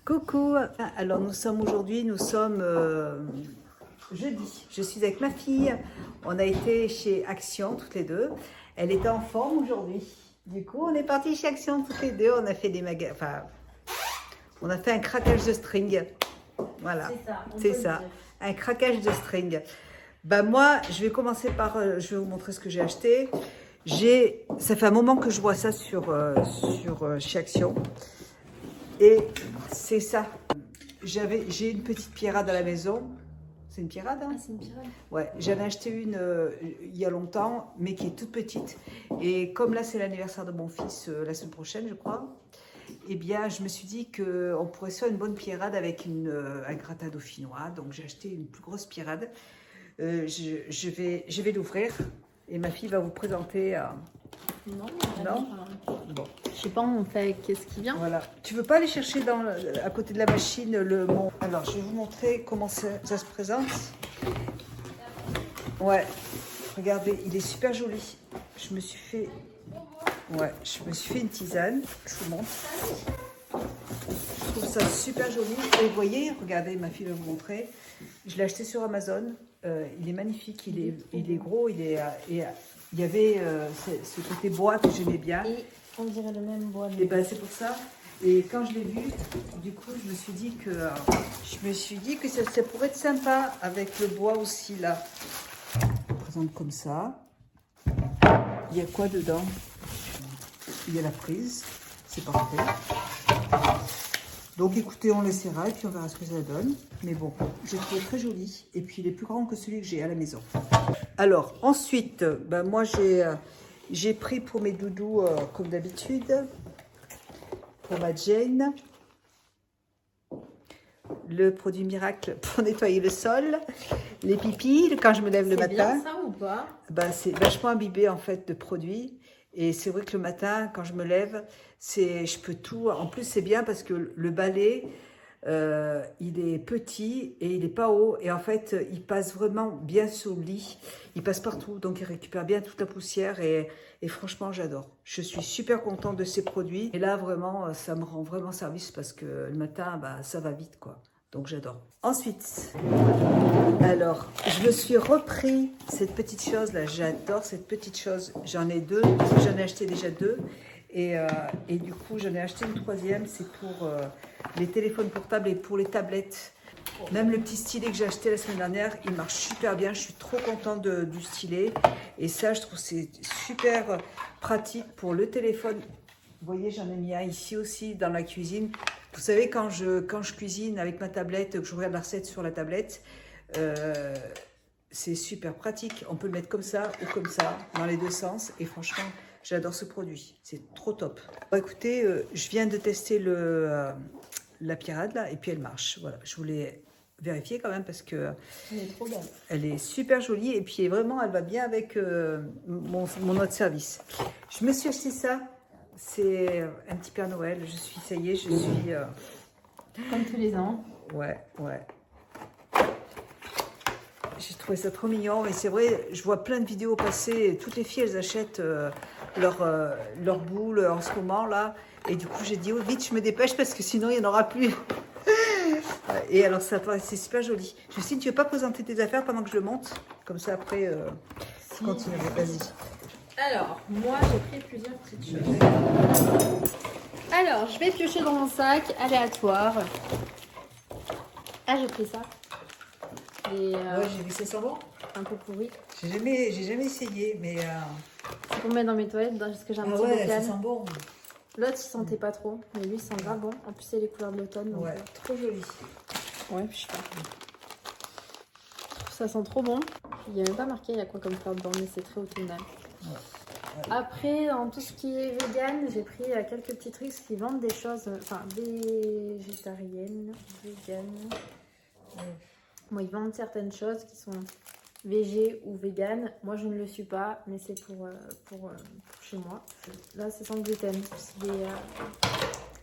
Coucou, alors nous sommes aujourd'hui, jeudi. Je suis avec ma fille, on a été chez Action toutes les deux. Elle était en forme aujourd'hui. Du coup, on est parti chez Action toutes les deux, on a fait on a fait un craquage de string. Voilà, c'est ça, un craquage de string. Moi, je vais commencer par, je vais vous montrer ce que j'ai acheté. Ça fait un moment que je vois ça chez Action. Et c'est ça. J'ai une petite pierrade à la maison. C'est une pierrade, hein? Ah, c'est une pierrade. Ouais, j'avais acheté une il y a longtemps, mais qui est toute petite. Et comme là, c'est l'anniversaire de mon fils la semaine prochaine, je crois, eh bien, je me suis dit qu'on pourrait se faire une bonne pierrade avec un gratin dauphinois. Donc, j'ai acheté une plus grosse pierrade. Je vais l'ouvrir et ma fille va vous présenter. Non. Bon. Je sais pas, on fait avec ce qui vient. Voilà. Tu veux pas aller chercher à côté de la machine Alors, je vais vous montrer comment ça se présente. Ouais. Regardez, il est super joli. Je me suis fait une tisane. Je vous montre. Je trouve ça super joli. Et vous voyez, regardez, ma fille va vous montrer. Je l'ai acheté sur Amazon. Il est magnifique. Il est gros. Il y avait ce côté bois que j'aimais bien. Et on dirait le même bois. Et ben c'est pour ça. Et quand je l'ai vu, du coup, je me suis dit que ça pourrait être sympa avec le bois aussi là. Je présente comme ça. Il y a quoi dedans? Il y a la prise. C'est parfait. Donc écoutez, on l'essaiera et puis on verra ce que ça donne. Mais bon, j'ai trouvé très joli. Et puis il est plus grand que celui que j'ai à la maison. Alors ensuite, moi j'ai pris pour mes doudous comme d'habitude. Pour ma Jane. Le produit miracle pour nettoyer le sol. Les pipis, quand je me lève le matin. C'est bien ça ou pas? C'est vachement imbibé en fait de produits. Et c'est vrai que le matin, quand je me lève, je peux tout. En plus, c'est bien parce que le balai, il est petit et il n'est pas haut. Et en fait, il passe vraiment bien sur le lit. Il passe partout, donc il récupère bien toute la poussière. Et franchement, j'adore. Je suis super contente de ces produits. Et là, vraiment, ça me rend vraiment service parce que le matin, ça va vite, quoi. Donc, j'adore. Ensuite, alors, je me suis repris cette petite chose-là. J'adore cette petite chose. J'en ai deux, parce que j'en ai acheté déjà deux. Et du coup, j'en ai acheté une troisième. C'est pour les téléphones portables et pour les tablettes. Même le petit stylet que j'ai acheté la semaine dernière, il marche super bien. Je suis trop contente du stylet. Et ça, je trouve que c'est super pratique pour le téléphone. Vous voyez, j'en ai mis un ici aussi dans la cuisine. Vous savez, quand je cuisine avec ma tablette, que je regarde la recette sur la tablette, c'est super pratique. On peut le mettre comme ça ou comme ça, dans les deux sens. Et franchement, j'adore ce produit. C'est trop top. Bon, écoutez, je viens de tester la pierrade là, et puis elle marche. Voilà, je voulais vérifier quand même parce que Elle est trop belle. elle est super jolie et puis vraiment, elle va bien avec mon autre service. Je me suis acheté ça. C'est un petit Père Noël. Ça y est, je suis... Comme tous les ans. Ouais. J'ai trouvé ça trop mignon. Et c'est vrai, je vois plein de vidéos passer. Toutes les filles, elles achètent leur boule en ce moment, là. Et du coup, j'ai dit, oh, vite, je me dépêche parce que sinon, il n'y en aura plus. Et alors, c'est super joli. Justine, tu veux pas présenter tes affaires pendant que je le monte? Comme ça, après, continue. Vas-y. Alors, moi, j'ai pris plusieurs petites choses. Alors, je vais piocher dans mon sac aléatoire. Ah, j'ai pris ça. Ouais, j'ai vu, ça sent bon. Un peu pourri. J'ai jamais essayé, mais... C'est pour mettre dans mes toilettes, parce que j'ai un petit ouais, bocal. ça sent bon. L'autre, il sentait pas trop, mais lui, il sent grave bon. En plus, c'est les couleurs de l'automne. Ouais, trop joli. Ouais, je sais pas. Ça sent trop bon. Il n'y a même pas marqué il y a quoi comme fleur dedans, mais c'est très automnal. Ouais. Après, dans tout ce qui est vegan, j'ai pris quelques petits trucs qui vendent des choses, végétariennes, véganes. Bon, ils vendent certaines choses qui sont végé ou vegan. Moi, je ne le suis pas, mais c'est pour chez moi. Là, c'est sans gluten. C'est des...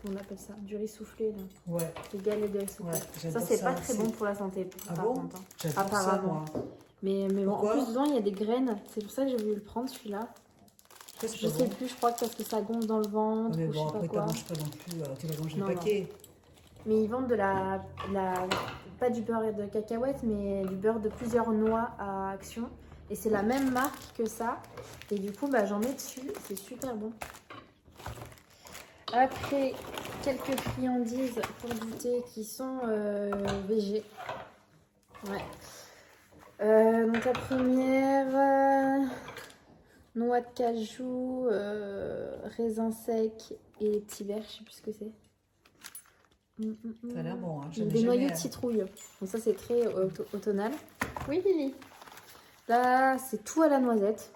comment on appelle ça? Du riz soufflé, là. Ouais. Des galettes de riz soufflé. Ouais, ça, c'est pas très bon pour la santé. Ah par bon? contre, hein. J'adore Apparemment. ça, moi. Mais bon, en Pourquoi? plus, dedans, il y a des graines. C'est pour ça que j'ai voulu le prendre, celui-là. Je sais plus, je crois que parce que ça gonfle dans le ventre. Mais ou bon, je sais après, pas quoi. t'en manges pas non plus. Tu vas manger Non, le paquet. Mais ils vendent pas du beurre de cacahuète, mais du beurre de plusieurs noix à Action. Et c'est la même marque que ça. Et du coup, bah, j'en mets dessus. C'est super bon. Après, quelques friandises pour goûter qui sont végé. Ouais. Donc la première, noix de cajou, raisin sec et petits verres, je sais plus ce que c'est. Ça a l'air bon. Hein. Des noyaux de citrouille. Donc ça c'est très automnal. Oui Lily. Là c'est tout à la noisette.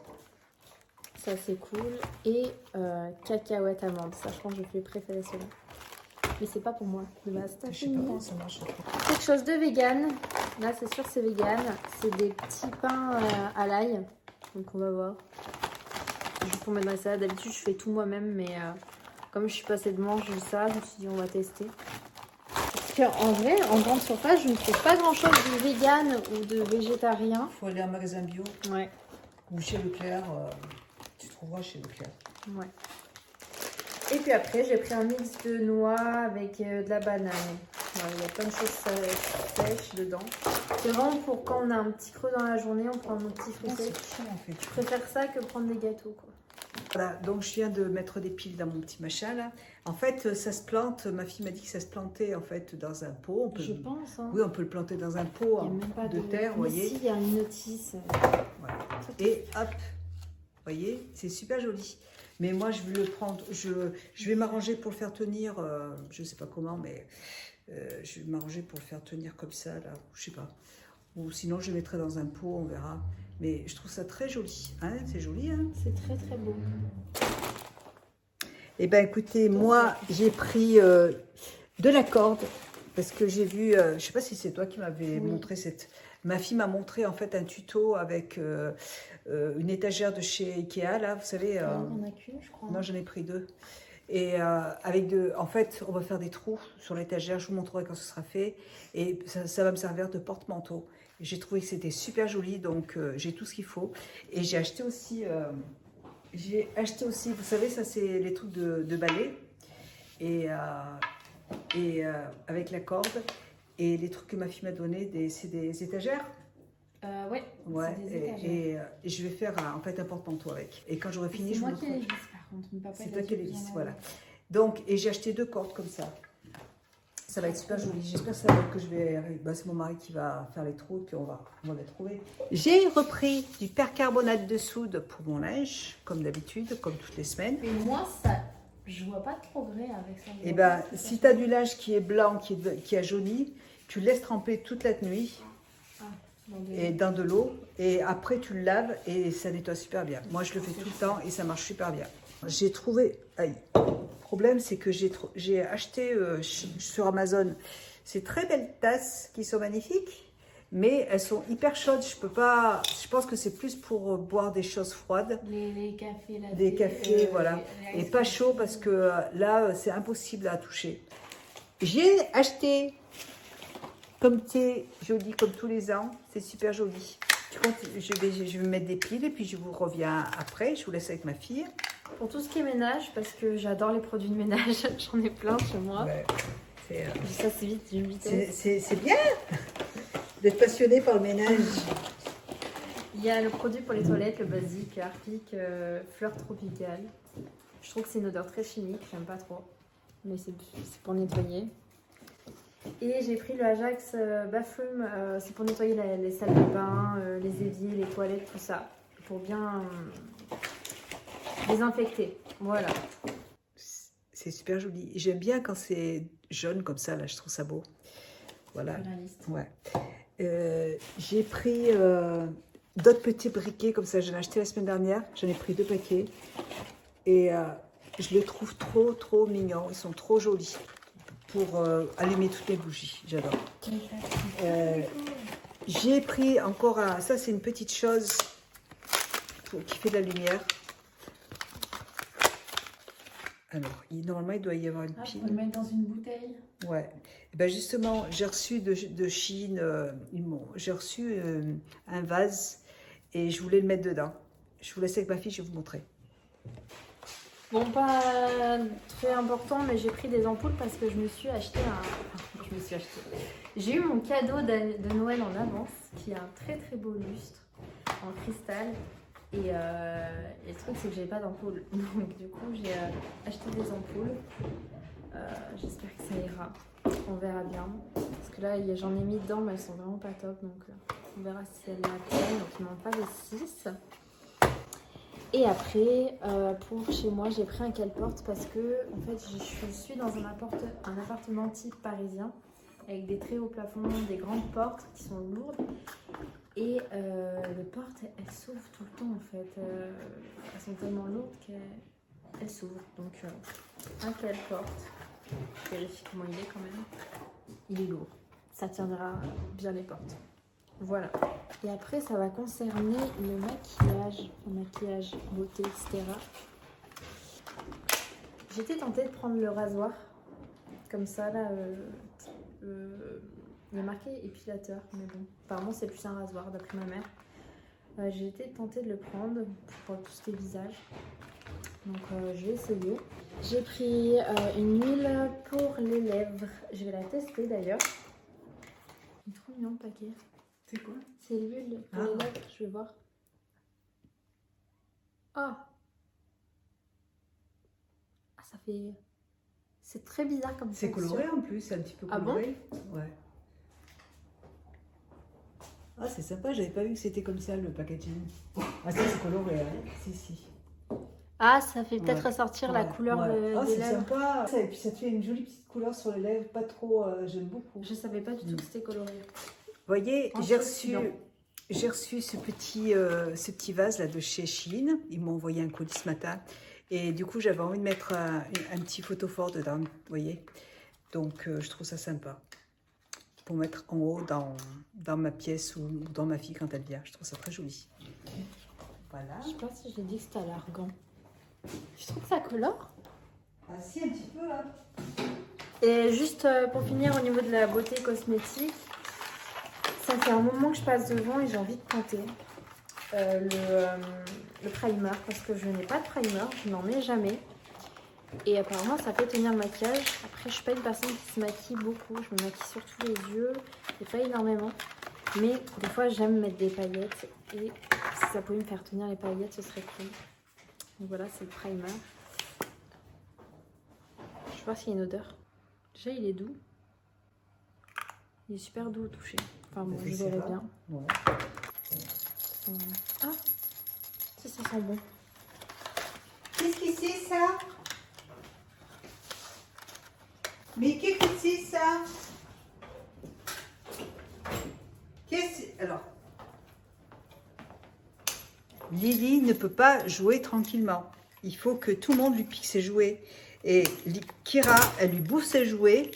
Ça c'est cool. Et cacahuètes amandes. Ça je pense que je vais préférer cela. Mais c'est pas pour moi de base. Je sais pas comment ça marche. Quelque chose de vegan. Là c'est sûr c'est vegan. C'est des petits pains à l'ail. Donc on va voir. Juste pour mettre dans la salade. D'habitude je fais tout moi-même. Mais comme je suis passée de manger ça, je me suis dit on va tester. Parce qu'en vrai, en grande surface, je ne trouve pas grand chose de vegan ou de végétarien. Il faut aller en magasin bio. Ouais. Ou chez Leclerc. Tu trouveras chez Leclerc. Ouais. Et puis après, j'ai pris un mix de noix avec de la banane. Voilà, il y a plein de choses sèches dedans. C'est vraiment pour quand on a un petit creux dans la journée, on prend nos petits fruits secs. En fait. Je préfère ça que prendre des gâteaux, quoi. Voilà, donc je viens de mettre des piles dans mon petit machin là. En fait, ça se plante. Ma fille m'a dit que ça se plantait en fait dans un pot. Je pense. Hein. Oui, on peut le planter dans un pot de terre, vous voyez. Ici, il y a une notice. Voilà. Et hop, vous voyez, c'est super joli. Mais moi, je vais le prendre. Je vais m'arranger pour le faire tenir. Je sais pas comment, mais je vais m'arranger pour le faire tenir comme ça là. Je sais pas. Ou sinon, je le mettrai dans un pot, on verra. Mais je trouve ça très joli. Hein, c'est joli, hein? C'est très très beau. Eh bien, écoutez, moi, j'ai pris de la corde. Parce que j'ai vu, je ne sais pas si c'est toi qui m'avais montré cette... Ma fille m'a montré en fait un tuto avec une étagère de chez Ikea, là, vous savez. On en a qu'une, je crois. Non, j'en ai pris deux. Et en fait, on va faire des trous sur l'étagère. Je vous montrerai quand ce sera fait. Et ça va me servir de porte-manteau. J'ai trouvé que c'était super joli, donc j'ai tout ce qu'il faut. Et j'ai acheté aussi, vous savez, ça c'est les trucs de balai. Et avec la corde. Et les trucs que ma fille m'a donné, c'est des étagères. Ouais, des étagères. Et je vais faire en fait un porte-manteau avec. Et quand j'aurai fini, je vous montrerai. C'est moi qui les vis par contre. C'est toi qui les vis, voilà. Donc, et j'ai acheté 2 cordes comme ça. Ça va être super joli. J'espère que je vais... Bah, c'est mon mari qui va faire les trous, puis on va les trouver. J'ai repris du percarbonate de soude pour mon linge, comme d'habitude, comme toutes les semaines. Mais moi, ça... Je vois pas trop gré avec ça. Et ben, si tu as du linge qui est blanc, qui a jauni, tu le laisses tremper toute la nuit dans de l'eau. Et après, tu le laves et ça nettoie super bien. Moi, je le fais tout le temps et ça marche super bien. J'ai trouvé... Aïe. Le problème, c'est que j'ai acheté sur Amazon ces très belles tasses qui sont magnifiques. Mais elles sont hyper chaudes, je peux pas. Je pense que c'est plus pour boire des choses froides. Les cafés, là. Des cafés, voilà. Et pas chaud parce que là, c'est impossible à toucher. J'ai acheté comme thé joli comme tous les ans. C'est super joli. Je vais mettre des piles et puis je vous reviens après. Je vous laisse avec ma fille. Pour tout ce qui est ménage, parce que j'adore les produits de ménage, j'en ai plein chez moi. Ouais, ça, c'est vite, d'une vitesse. C'est bien d'être passionné par le ménage. Il y a le produit pour les toilettes, le basique, Harpic, fleur tropicale. Je trouve que c'est une odeur très chimique, j'aime pas trop. Mais c'est pour nettoyer. Et j'ai pris le Ajax Bathroom, c'est pour nettoyer les salles de bain, les éviers, les toilettes, tout ça. Pour bien désinfecter. Voilà. C'est super joli. J'aime bien quand c'est jaune comme ça, là, je trouve ça beau. Voilà. Ouais. J'ai pris d'autres petits briquets comme ça. J'en ai acheté la semaine dernière. J'en ai pris 2 paquets. Et je les trouve trop mignons. Ils sont trop jolis pour allumer toutes les bougies. J'adore. J'ai pris encore un... Ça, c'est une petite chose qui fait de la lumière. Alors, normalement, il doit y avoir une pile. On peut le mettre dans une bouteille. Ouais. Et ben justement, j'ai reçu de Chine, j'ai reçu un vase et je voulais le mettre dedans. Je vous laisse avec ma fille, je vais vous montrer. Bon, pas très important, mais j'ai pris des ampoules parce que je me suis acheté J'ai eu mon cadeau de Noël en avance, qui est un très très beau lustre en cristal. Et le truc, c'est que j'avais pas d'ampoule. Donc du coup, j'ai acheté des ampoules. J'espère que ça ira. On verra bien. Parce que là, j'en ai mis dedans, mais elles sont vraiment pas top. Donc on verra si elles m'atteignent. Donc il m'en pas les 6. Et après, pour chez moi, j'ai pris un cale-porte parce que en fait, je suis dans un appartement type parisien avec des très hauts plafonds, des grandes portes qui sont lourdes. Et les portes, elles s'ouvrent tout le temps en fait. Elles sont tellement lourdes qu'elles s'ouvrent. Donc un cale-porte. Je vérifie comment il est quand même. Il est lourd. Ça tiendra bien les portes. Voilà. Et après, ça va concerner le maquillage, beauté, etc. J'étais tentée de prendre le rasoir. Comme ça, là, il est marqué épilateur. Mais bon, apparemment, c'est plus un rasoir, d'après ma mère. J'ai été tentée de le prendre pour tout ce qui est visage. Donc, je vais essayer. J'ai pris une huile pour les lèvres. Je vais la tester d'ailleurs. Il est trop mignon le paquet. C'est quoi? C'est l'huile pour les lèvres, je vais voir. Ah, ça fait... C'est très bizarre comme ça. C'est coloré en plus, c'est un petit peu coloré. Ah bon? Ouais. Ah, c'est sympa, j'avais pas vu que c'était comme ça le packaging. Ah, ça c'est coloré, hein. Si. Ah, ça fait peut-être ressortir la couleur des lèvres. C'est sympa. Et puis ça te fait une jolie petite couleur sur les lèvres, pas trop, j'aime beaucoup. Je savais pas du tout que c'était coloré. Vous voyez, j'ai reçu ce petit vase là de chez Shein. Ils m'ont envoyé un colis ce matin. Et du coup, j'avais envie de mettre un petit photo fort dedans, vous voyez. Donc, je trouve ça sympa. Pour mettre en haut dans ma pièce ou dans ma fille quand elle vient. Je trouve ça très joli. Voilà. Je sais pas si j'ai dit que c'était à l'argan. Je trouve que ça colore. Ah si, un petit peu là. Et juste pour finir, au niveau de la beauté cosmétique, ça fait un moment que je passe devant et j'ai envie de tenter le primer parce que je n'ai pas de primer, je n'en mets jamais. Et apparemment, ça fait tenir le maquillage. Après, je suis pas une personne qui se maquille beaucoup. Je me maquille surtout les yeux et pas énormément. Mais des fois, j'aime mettre des paillettes. Et si ça pouvait me faire tenir les paillettes, ce serait cool. Donc voilà, c'est le primer. Je vais voir s'il y a une odeur. Déjà, il est doux. Il est super doux au toucher. Enfin bon, je verrai bien. Ouais. Ah, ça sent bon. Qu'est-ce que c'est ça? Mais qu'est-ce que c'est ça? Alors, Lily ne peut pas jouer tranquillement. Il faut que tout le monde lui pique ses jouets. Et Kira, elle lui bouffe ses jouets,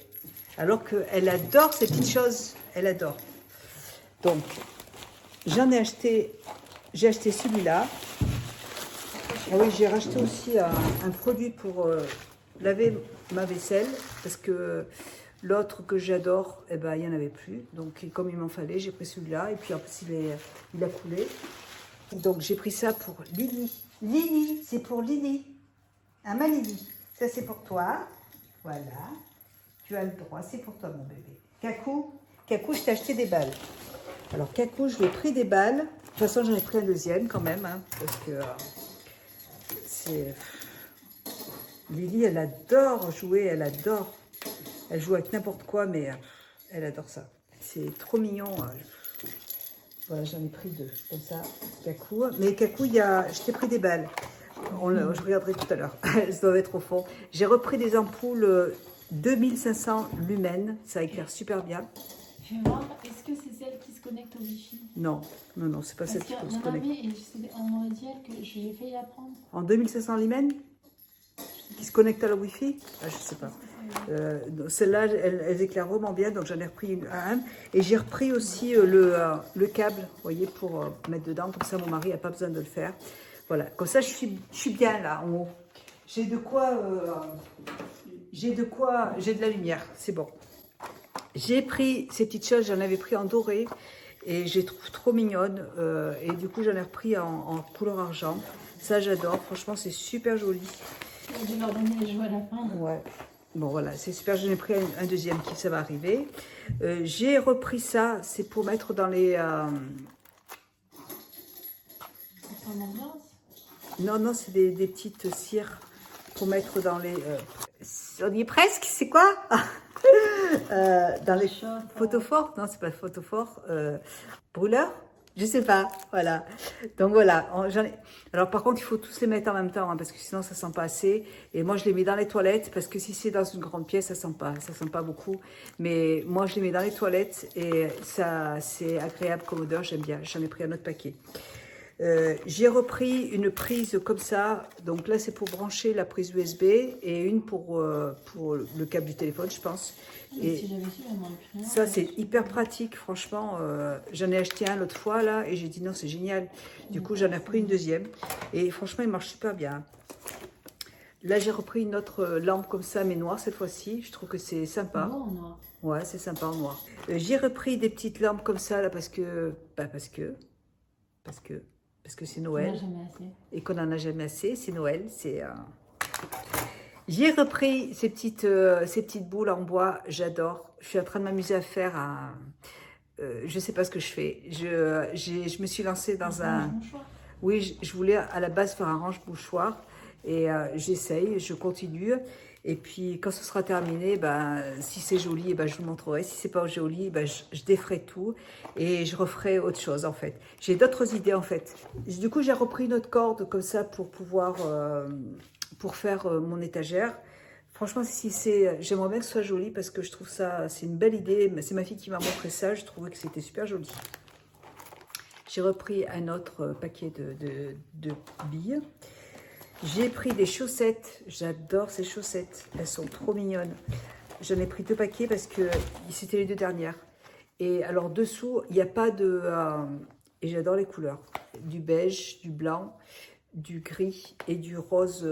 alors qu'elle adore ces petites choses. Elle adore. Donc, j'ai acheté celui-là. Ah oui, j'ai racheté aussi un produit pour laver ma vaisselle, parce que l'autre que j'adore, eh ben, il n'y en avait plus. Donc, comme il m'en fallait, j'ai pris celui-là. Et puis, en plus, il a coulé. Donc, j'ai pris ça pour Lily. Lily, c'est pour Lily. Ah, ma Lily. Ça, c'est pour toi. Voilà. Tu as le droit. C'est pour toi, mon bébé. Kakou, je t'ai acheté des balles. Alors, Kakou, je lui ai pris des balles. De toute façon, j'en ai pris un deuxième quand même. Hein, parce que c'est... Lily, elle adore jouer. Elle adore. Elle joue avec n'importe quoi, mais elle adore ça. C'est trop mignon. Voilà, j'en ai pris 2. Comme ça, Kakou. Mais Kakou, je t'ai pris des balles. Je regarderai tout à l'heure. Elles doivent être au fond. J'ai repris des ampoules 2500 lumens. Ça éclaire super bien. Je vais voir, est-ce que c'est celle qui se connecte au Wi-Fi? Non, c'est pas celle qui se connecte. On m'aurait dit que j'ai failli la prendre. En 2500 lumens qui se connecte à la Wi-Fi? Ah, je sais pas. Celle-là, elles éclairent vraiment bien, donc j'en ai repris un. Et j'ai repris aussi le câble, vous voyez, pour mettre dedans. Comme ça, mon mari n'a pas besoin de le faire. Voilà, comme ça, je suis bien là, en haut. J'ai de la lumière, c'est bon. J'ai pris ces petites choses, j'en avais pris en doré et je les trouve trop mignonnes. Et du coup, j'en ai repris en couleur argent. Ça, j'adore. Franchement, c'est super joli. J'ai dû leur donner les jouets à la fin. Ouais. Bon, voilà, c'est super. J'en ai pris un deuxième qui, ça va arriver. J'ai repris ça. C'est pour mettre dans les... Non, non, c'est des petites cires pour mettre dans les... on y est presque, c'est quoi? Dans les photophores? Non, c'est pas photophore. Brûleur? Je sais pas, voilà. Donc voilà, alors par contre, il faut tous les mettre en même temps, hein, parce que sinon ça sent pas assez. Et moi, je les mets dans les toilettes, parce que si c'est dans une grande pièce, ça sent pas beaucoup. Mais moi, je les mets dans les toilettes et ça, c'est agréable comme odeur, j'aime bien. J'en ai pris un autre paquet. J'ai repris une prise comme ça, donc là c'est pour brancher la prise USB et une pour le câble du téléphone, je pense. Et ça c'est hyper pratique, franchement. J'en ai acheté un l'autre fois là et j'ai dit non, c'est génial. Du coup j'en ai repris une deuxième et franchement il marche super bien. Là j'ai repris une autre lampe comme ça mais noire cette fois-ci, je trouve que c'est sympa. En noir. Ouais, c'est sympa en noir. J'ai repris des petites lampes comme ça là parce que c'est Noël et qu'on n'en a jamais assez, c'est Noël. J'ai repris ces petites boules en bois, j'adore. Je suis en train de m'amuser à faire je sais pas ce que je fais. Je me suis lancée dans un... Oui, je voulais à la base faire un range-mouchoir et j'essaye, je continue. Et puis quand ce sera terminé, ben, si c'est joli, ben, je vous montrerai. Si c'est pas joli, ben, je déferai tout et je referai autre chose en fait. J'ai d'autres idées en fait. Du coup, j'ai repris une autre corde comme ça pour pouvoir pour faire mon étagère. Franchement, j'aimerais bien que ce soit joli parce que je trouve ça, c'est une belle idée. C'est ma fille qui m'a montré ça, je trouvais que c'était super joli. J'ai repris un autre paquet de billes. J'ai pris des chaussettes, j'adore ces chaussettes, elles sont trop mignonnes. J'en ai pris 2 paquets parce que c'était les 2 dernières. Et alors dessous, il n'y a pas de... et j'adore les couleurs, du beige, du blanc, du gris et du rose,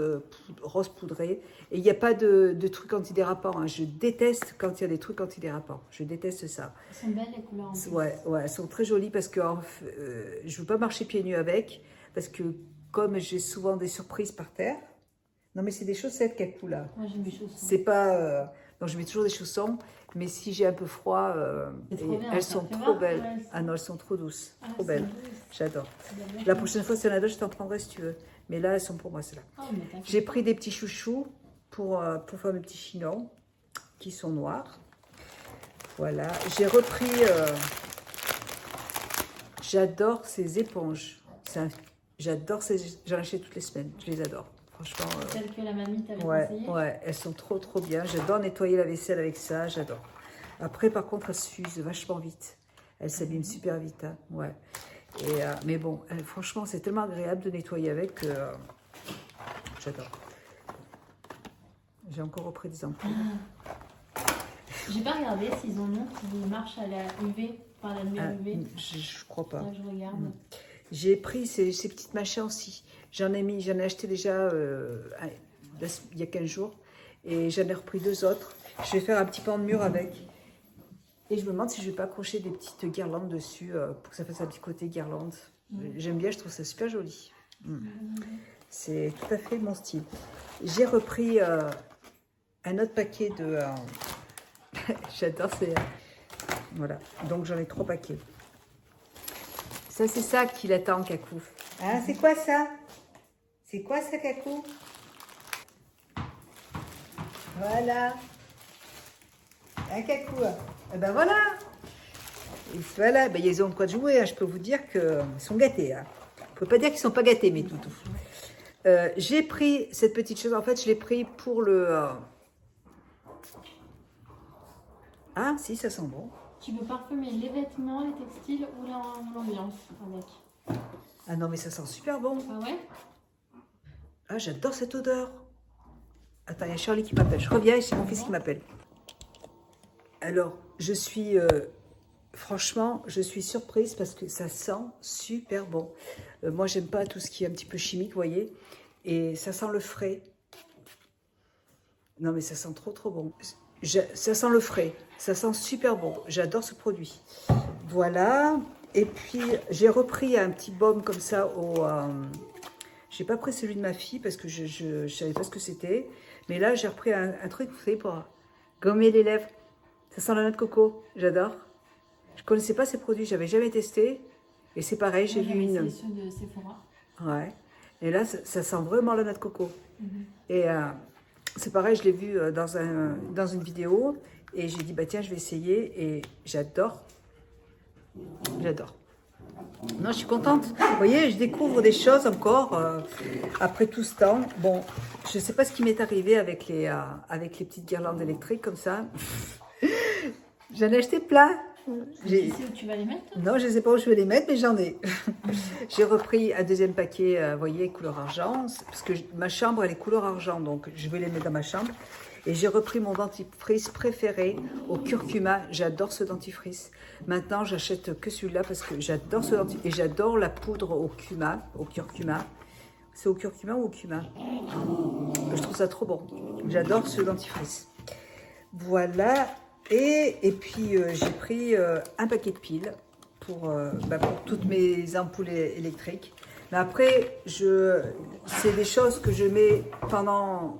rose poudré. Et il n'y a pas de trucs antidérapants, hein. Je déteste quand il y a des trucs antidérapants, je déteste ça. Elles sont belles les couleurs en plus. Ouais, elles sont très jolies parce que je ne veux pas marcher pieds nus avec, parce que comme j'ai souvent des surprises par terre. Non, mais c'est des chaussettes, Kakou, là. Moi, j'aime les chaussons. C'est pas... Non, je mets toujours des chaussons, mais si j'ai un peu froid, elles sont trop belles. Ouais, ah non, elles sont trop douces, trop belles. J'adore. La prochaine fois, si on a d'autres, je t'en prendrai si tu veux. Mais là, elles sont pour moi, celles-là. J'ai pris des petits chouchous pour faire mes petits chignons, qui sont noirs. Voilà. J'ai repris... J'adore ces éponges. J'adore j'en achète toutes les semaines, je les adore. Franchement. Celles que la mamie t'avait conseillées. Ouais, elles sont trop bien. J'adore nettoyer la vaisselle avec ça, j'adore. Après, par contre, elles s'usent vachement vite. Elles s'abîment super vite. Hein. Ouais. Mais bon, franchement, c'est tellement agréable de nettoyer avec que j'adore. J'ai encore repris des ampoules. J'ai pas regardé s'ils en ont, s'ils marchent à la UV, par la lumière UV. Je crois pas. Là, je regarde. J'ai pris ces petites machins aussi. J'en ai acheté déjà il y a 15 jours. Et j'en ai repris 2 autres. Je vais faire un petit pan de mur avec. Et je me demande si je vais pas accrocher des petites guirlandes dessus pour que ça fasse un petit côté guirlande. J'aime bien, je trouve ça super joli. C'est tout à fait mon style. J'ai repris un autre paquet de... J'adore ces... Voilà, donc j'en ai 3 paquets. Ça, c'est ça qu'il attend, Kakou. Hein, c'est quoi ça? C'est quoi ça, Kakou? Voilà. Hein, Kakou? Eh ben voilà. Et voilà, ben, ils ont de quoi jouer. Hein. Je peux vous dire qu'ils sont gâtés. Hein. On ne peut pas dire qu'ils ne sont pas gâtés, mes toutous. J'ai pris cette petite chose. En fait, je l'ai pris pour le... Ah, si, ça sent bon. Tu peux parfumer les vêtements, les textiles ou l'ambiance avec. Ah non, mais ça sent super bon. Ah ouais? Ah, j'adore cette odeur. Attends, il y a Charlie qui m'appelle. Je reviens et c'est mon fils qui m'appelle. Alors, je suis... franchement, je suis surprise parce que ça sent super bon. Moi, j'aime pas tout ce qui est un petit peu chimique, vous voyez. Et ça sent le frais. Non, mais ça sent trop bon. Ça sent le frais. Ça sent super bon. J'adore ce produit. Voilà. Et puis, j'ai repris un petit baume comme ça au... J'ai pas pris celui de ma fille parce que je savais pas ce que c'était. Mais là, j'ai repris un truc, vous savez, pour gommer les lèvres. Ça sent la noix de coco. J'adore. Je connaissais pas ces produits, j'avais jamais testé. Et c'est pareil, j'ai vu une. C'est ceux de Sephora. Ouais. Et là, ça sent vraiment la noix de coco. Et c'est pareil, je l'ai vu dans une vidéo. Et j'ai dit, bah tiens, je vais essayer. Et j'adore. J'adore. Non, je suis contente. Vous voyez, je découvre des choses encore après tout ce temps. Bon, je ne sais pas ce qui m'est arrivé avec les petites guirlandes électriques comme ça. J'en ai acheté plein. Tu sais où tu vas les mettre? Non, je ne sais pas où je vais les mettre, mais j'en ai. J'ai repris un deuxième paquet, vous voyez, couleur argent. Parce que ma chambre, elle est couleur argent, donc je vais les mettre dans ma chambre. Et j'ai repris mon dentifrice préféré au curcuma. J'adore ce dentifrice. Maintenant, j'achète que celui-là parce que j'adore ce dentifrice. Et j'adore la poudre au curcuma. C'est au curcuma ou au cumin? Je trouve ça trop bon. J'adore ce dentifrice. Voilà. Et puis, j'ai pris un paquet de piles pour toutes mes ampoules électriques. Mais après, c'est des choses que je mets pendant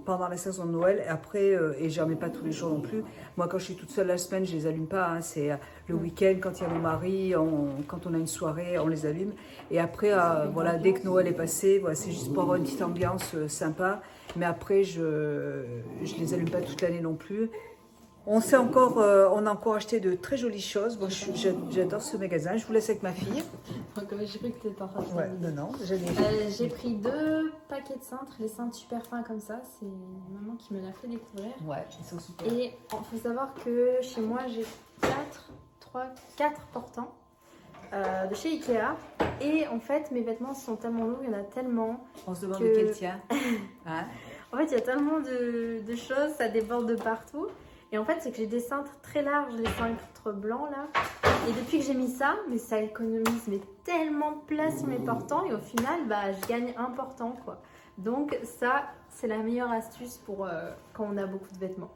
la saison de Noël. Et après, et j'en mets pas tous les jours non plus. Moi, quand je suis toute seule la semaine, je les allume pas. Hein. C'est le week-end, quand il y a mon mari, quand on a une soirée, on les allume. Et après, voilà, dès que Noël est passé, voilà, c'est juste pour avoir une petite ambiance sympa. Mais après, je les allume pas toute l'année non plus. On a encore acheté de très jolies choses. Bon, j'adore ce magasin. Je vous laisse avec ma fille. J'ai cru que tu étais en train de Ouais, non, j'ai pris 2 paquets de cintres, les cintres super fins comme ça. C'est maman qui me l'a fait découvrir. Ouais, ils sont super. Et il faut savoir que chez moi, j'ai 4 portants de chez Ikea. Et en fait, mes vêtements sont tellement lourds, il y en a tellement. On se demande lequel tient. Hein? En fait, il y a tellement de choses, ça déborde de partout. Et en fait, c'est que j'ai des cintres très larges, les cintres blancs là. Et depuis que j'ai mis ça, mais ça économise tellement de place sur mes portants. Et au final, je gagne un portant quoi. Donc ça, c'est la meilleure astuce pour quand on a beaucoup de vêtements.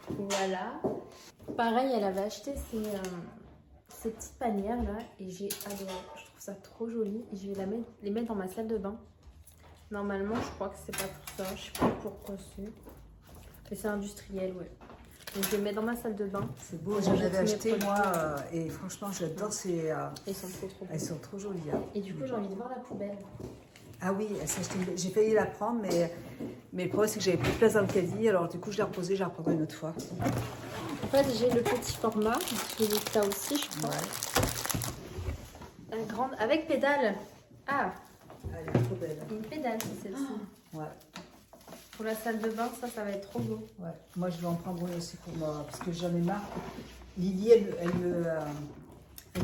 Voilà. Pareil, elle avait acheté ces petites panières là. Et j'ai adoré. Je trouve ça trop joli. Et je vais les mettre dans ma salle de bain. Normalement, je crois que c'est pas pour ça. Je sais pas pourquoi c'est. Mais c'est industriel, ouais. Donc je les mets dans ma salle de bain. C'est beau, j'en avais acheté moi et franchement j'adore ces... Elles sont trop elles sont trop jolies. Hein. Et du coup j'ai envie de voir la poubelle. Ah oui, j'ai failli la prendre mais le problème c'est que j'avais plus de place dans le caddie alors du coup je l'ai reposée, je la reprendrai une autre fois. En fait j'ai le petit format, j'ai vu ça aussi je crois. Ouais. La grande, avec pédale. Ah, elle est trop belle. une pédale c'est celle-ci. Ouais. Pour la salle de bain, ça va être trop beau. Ouais. Moi, je vais en prendre une aussi pour moi, parce que j'en ai marre. Lydie, elle me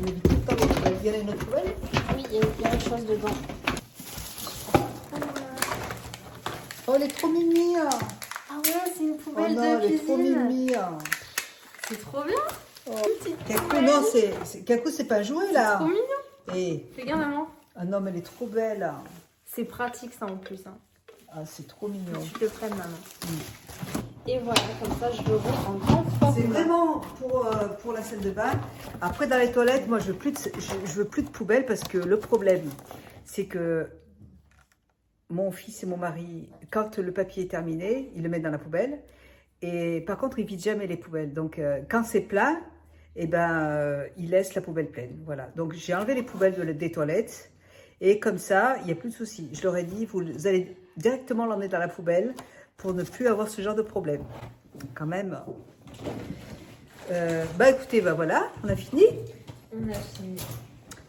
dit tout le temps, il y en a une autre poubelle? Oui, il y a autre chose dedans. Oh, elle est trop mimi! Ah ouais, c'est une poubelle non, de elle est cuisine. trop mimi! C'est trop bien. Oh. Kakou, non, Kakou, c'est pas joué là! C'est trop mignon! Et... Fais gaffe, maman! Ah non, mais elle est trop belle! C'est pratique ça en plus. Hein. Ah, c'est trop mignon! Tu te le prennes, maman. Et voilà, comme ça, je l'aurai en grand format. C'est vraiment pour la salle de bain. Après, dans les toilettes, moi, je veux plus de poubelle parce que le problème, c'est que mon fils et mon mari, quand le papier est terminé, ils le mettent dans la poubelle. Et par contre, ils vident jamais les poubelles. Donc, quand c'est plein, eh ils laissent la poubelle pleine. Voilà. Donc, j'ai enlevé les poubelles des toilettes. Et comme ça, il n'y a plus de souci. Je leur ai dit, vous allez directement l'emmener dans la poubelle pour ne plus avoir ce genre de problème. Quand même. Écoutez, voilà, on a fini. On a fini.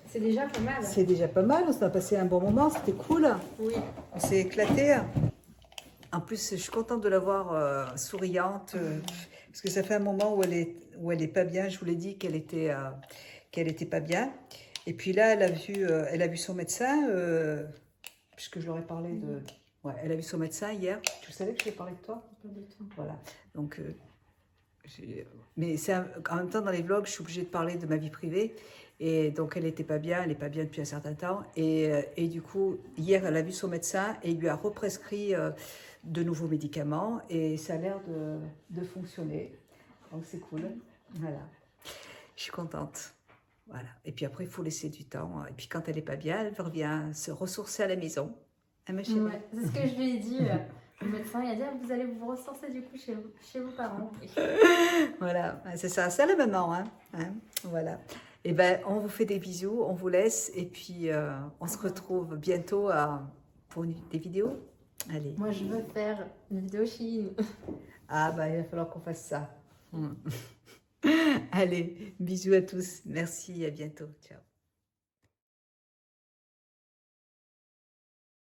C'est déjà pas mal. C'est déjà pas mal, on s'est passé un bon moment, c'était cool. Oui. On s'est éclaté. En plus, je suis contente de la voir souriante, parce que ça fait un moment où elle est pas bien. Je vous l'ai dit qu'elle était pas bien. Et puis là, elle a vu son médecin, puisque je leur ai parlé de... Ouais, elle a vu son médecin hier. Tu savais que je lui ai parlé de toi? Pas du tout. Voilà. Donc, mais en même temps, dans les vlogs, je suis obligée de parler de ma vie privée. Et donc, elle n'était pas bien. Elle n'est pas bien depuis un certain temps. Et du coup, hier, elle a vu son médecin et il lui a represcrit de nouveaux médicaments. Et ça a l'air de fonctionner. Donc, c'est cool. Voilà. Je suis contente. Voilà. Et puis après, il faut laisser du temps. Et puis, quand elle n'est pas bien, elle revient se ressourcer à la maison. Hein, ma chérie? Ouais, c'est ce que je lui ai dit. Le médecin, il a dit, ah, vous allez vous ressourcer du coup chez vos parents. Oui. Voilà, c'est ça, c'est le maman. Hein, voilà. Et ben, on vous fait des bisous, on vous laisse et puis on se retrouve bientôt pour des vidéos. Allez. Moi, je veux faire une vidéo Chine. Ah ben, il va falloir qu'on fasse ça. Allez, bisous à tous. Merci, à bientôt. Ciao.